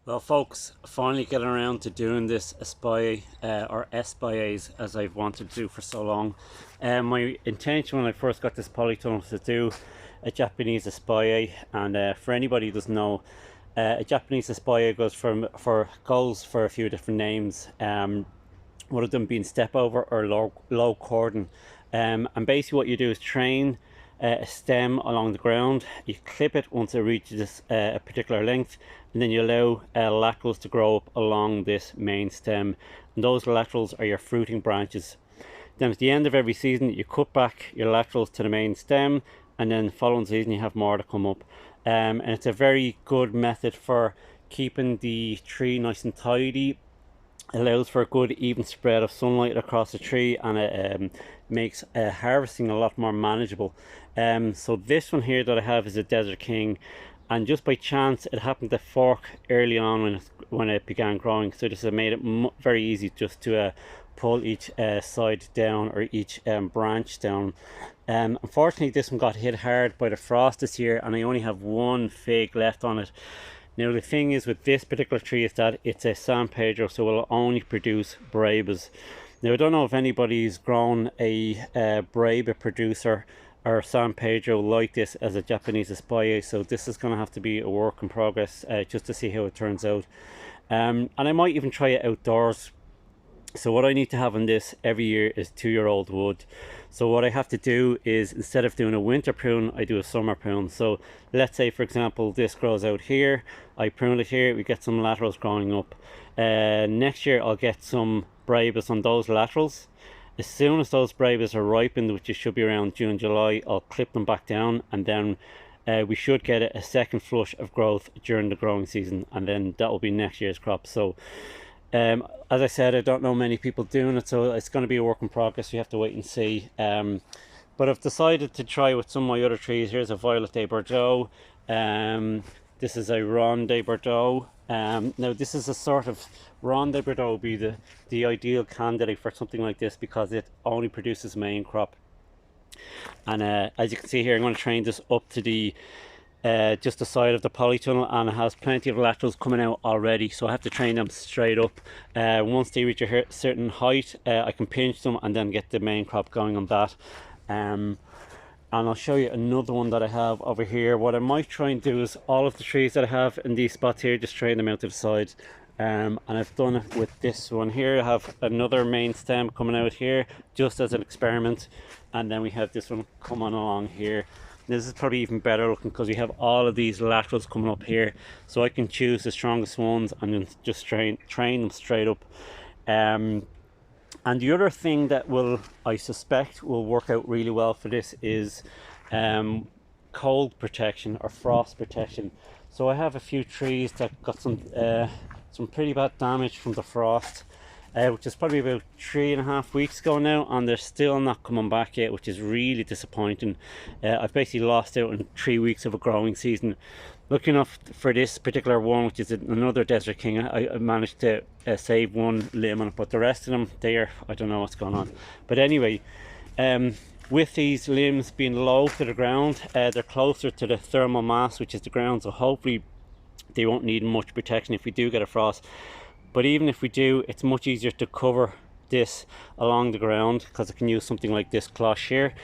Well folks, finally getting around to doing this Espalier or Espaliers as I've wanted to do for so long. My intention when I first got this polytunnel was to do a Japanese Espalier, and for anybody who doesn't know, a Japanese Espalier goes for a few different names. One of them being step over or low cordon. And basically what you do is train a stem along the ground. You clip it once it reaches a particular length, and then you allow laterals to grow up along this main stem, and those laterals are your fruiting branches. Then at the end of every season you cut back your laterals to the main stem, and then the following season you have more to come up. And it's a very good method for keeping the tree nice and tidy. Allows for a good even spread of sunlight across the tree, and it makes harvesting a lot more manageable. So this one here that I have is a Desert King, and just by chance it happened to fork early on when it began growing, so this has made it very easy just to pull each side down, or each branch down. Unfortunately this one got hit hard by the frost this year, and I only have one fig left on it. Now the thing is with this particular tree is that it's a San Pedro, so it will only produce Brabas. Now I don't know if anybody's grown a Braba producer or San Pedro like this as a Japanese Espalier, so this is going to have to be a work in progress just to see how it turns out. And I might even try it outdoors. So what I need to have on this every year is 2-year-old wood. So what I have to do is, instead of doing a winter prune, I do a summer prune. So let's say for example this grows out here, I prune it here, we get some laterals growing up. Next year I'll get some Brabas on those laterals. As soon as those Brabas are ripened, which should be around June, July, I'll clip them back down, and then we should get a second flush of growth during the growing season, and then that will be next year's crop. So as I said, I don't know many people doing it, so it's going to be a work in progress. We have to wait and see. But I've decided to try with some of my other trees. Here's a Violet de Bordeaux. This is a Ronde de Bordeaux. Now this is a sort of Ronde de Bordeaux would be the ideal candidate for something like this, because it only produces main crop. And as you can see here, I'm going to train this up to the just the side of the polytunnel, and it has plenty of laterals coming out already, so I have to train them straight up. Once they reach a certain height, I can pinch them and then get the main crop going on that. And I'll show you another one that I have over here. What I might try and do is all of the trees that I have in these spots here, just train them out to the side. And I've done it with this one here. I have another main stem coming out here just as an experiment, and then we have this one coming along here. This is probably even better looking because we have all of these laterals coming up here, so I can choose the strongest ones and then just train them straight up. And the other thing that I suspect will work out really well for this is cold protection or frost protection. So I have a few trees that got some pretty bad damage from the frost, which is probably about 3.5 weeks ago now, and they're still not coming back yet, which is really disappointing. I've basically lost out on 3 weeks of a growing season. Lucky enough for this particular one, which is another Desert King, I managed to save one limb on it, but the rest of them, I don't know what's going on. But anyway, with these limbs being low to the ground, they're closer to the thermal mass, which is the ground, so hopefully they won't need much protection if we do get a frost. But even if we do, it's much easier to cover this along the ground, because I can use something like this cloche here,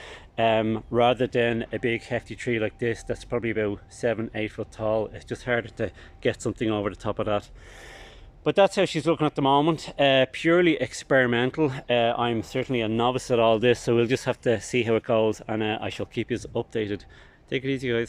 rather than a big hefty tree like this that's probably about 7-8 foot tall. It's just harder to get something over the top of that. But that's how she's looking at the moment. Purely experimental. I'm certainly a novice at all this, so we'll just have to see how it goes, and I shall keep you updated. Take it easy, guys.